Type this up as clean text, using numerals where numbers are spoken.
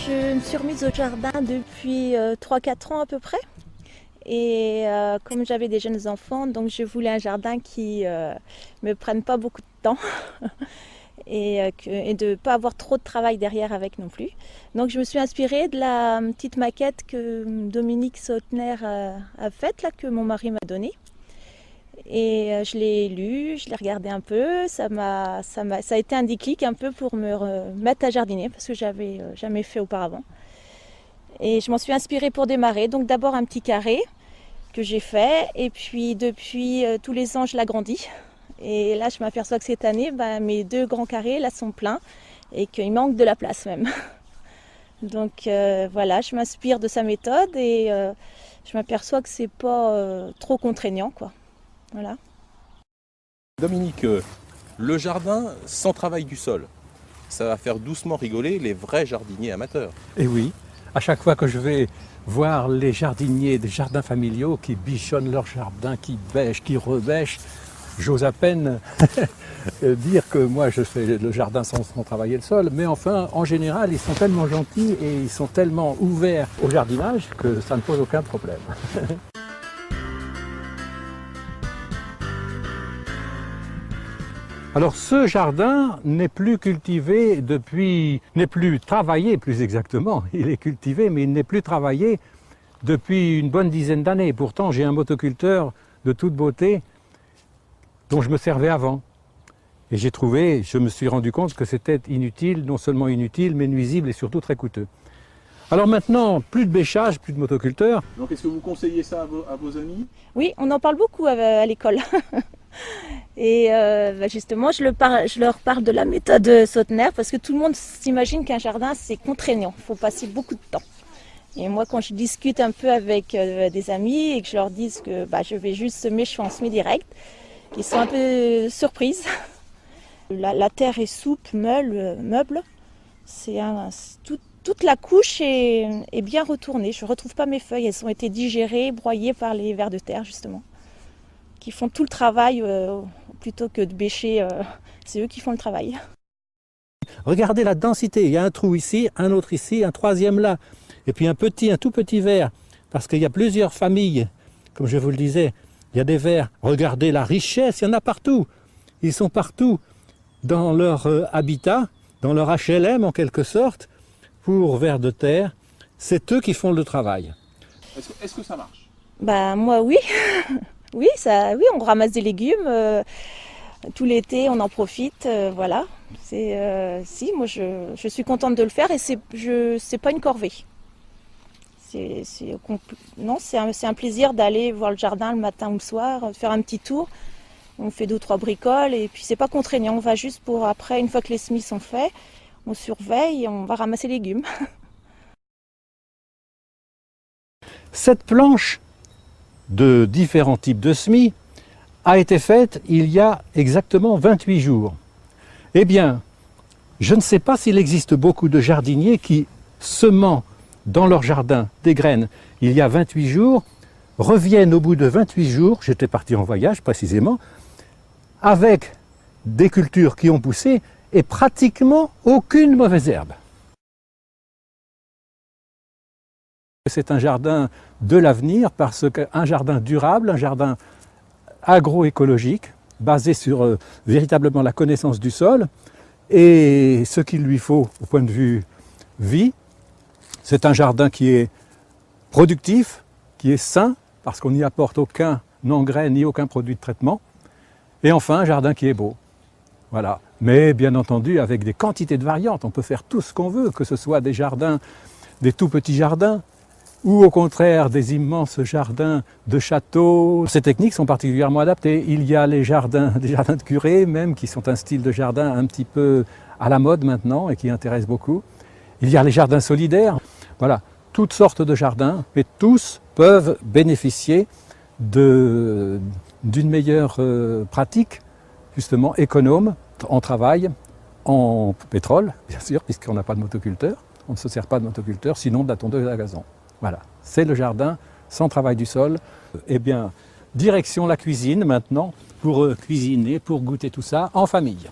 je me suis remise au jardin depuis 3-4 ans à peu près. Et comme j'avais des jeunes enfants, donc je voulais un jardin qui me prenne pas beaucoup de temps et de ne pas avoir trop de travail derrière avec non plus. Donc je me suis inspirée de la petite maquette que Dominique Sautner a faite, là, que mon mari m'a donnée. Et je l'ai lue, je l'ai regardée un peu, ça a été un déclic un peu pour me remettre à jardiner parce que j'avais jamais fait auparavant. Et je m'en suis inspirée pour démarrer. Donc d'abord un petit carré que j'ai fait et puis depuis tous les ans je l'agrandis. Et là je m'aperçois que cette année mes 2 grands carrés là sont pleins et qu'il manque de la place même. Donc voilà, je m'inspire de sa méthode et je m'aperçois que c'est pas trop contraignant, quoi. Voilà. Dominique, le jardin sans travail du sol, ça va faire doucement rigoler les vrais jardiniers amateurs. Et oui, à chaque fois que je vais voir les jardiniers des jardins familiaux qui bichonnent leur jardin, qui bêchent, qui rebêchent, j'ose à peine dire que moi je fais le jardin sans travailler le sol, mais enfin en général ils sont tellement gentils et ils sont tellement ouverts au jardinage que ça ne pose aucun problème. Alors ce jardin n'est plus cultivé n'est plus travaillé plus exactement, il est cultivé mais il n'est plus travaillé depuis une bonne dizaine d'années. Pourtant j'ai un motoculteur de toute beauté dont je me servais avant. Et je me suis rendu compte que c'était inutile, non seulement inutile mais nuisible et surtout très coûteux. Alors maintenant, plus de bêchage, plus de motoculteur. Donc est-ce que vous conseillez ça à vos amis? Oui, on en parle beaucoup à l'école. Et justement, je leur parle de la méthode Sautner parce que tout le monde s'imagine qu'un jardin c'est contraignant, il faut passer beaucoup de temps. Et moi quand je discute un peu avec des amis et que je leur dis que je vais juste semer, je fais en semis direct, ils sont un peu surprises. La terre est souple, meuble, toute la couche est bien retournée. Je ne retrouve pas mes feuilles, elles ont été digérées, broyées par les vers de terre justement, qui font tout le travail plutôt que de bêcher, c'est eux qui font le travail. Regardez la densité, il y a un trou ici, un autre ici, un troisième là, et puis un tout petit vers, parce qu'il y a plusieurs familles, comme je vous le disais, il y a des vers. Regardez la richesse, il y en a partout. Ils sont partout dans leur habitat, dans leur HLM en quelque sorte, pour vers de terre. C'est eux qui font le travail. Est-ce que ça marche? Moi oui. Oui, on ramasse des légumes tout l'été, on en profite, voilà. Moi je suis contente de le faire et c'est pas une corvée. C'est un plaisir d'aller voir le jardin le matin ou le soir, faire un petit tour. On fait 2 ou 3 bricoles et puis c'est pas contraignant. On va juste pour après, une fois que les semis sont faits, on surveille et on va ramasser les légumes. Cette planche de différents types de semis a été faite il y a exactement 28 jours. Eh bien, je ne sais pas s'il existe beaucoup de jardiniers qui, semant dans leur jardin des graines il y a 28 jours, reviennent au bout de 28 jours, j'étais parti en voyage précisément, avec des cultures qui ont poussé et pratiquement aucune mauvaise herbe. C'est un jardin de l'avenir parce qu'un jardin durable, un jardin agroécologique, basé sur véritablement la connaissance du sol et ce qu'il lui faut au point de vue vie. C'est un jardin qui est productif, qui est sain, parce qu'on n'y apporte aucun engrais ni aucun produit de traitement. Et enfin, un jardin qui est beau. Voilà. Mais bien entendu, avec des quantités de variantes. On peut faire tout ce qu'on veut, que ce soit des jardins, des tout petits jardins, ou au contraire des immenses jardins de châteaux. Ces techniques sont particulièrement adaptées. Il y a des jardins de curé même, qui sont un style de jardin un petit peu à la mode maintenant et qui intéresse beaucoup. Il y a les jardins solidaires. Voilà, toutes sortes de jardins, mais tous peuvent bénéficier d'une meilleure pratique, justement économe, en travail, en pétrole, bien sûr, puisqu'on n'a pas de motoculteur. On ne se sert pas de motoculteur, sinon de la tondeuse à gazon. Voilà, c'est le jardin sans travail du sol. Eh bien, direction la cuisine maintenant, pour cuisiner, pour goûter tout ça en famille.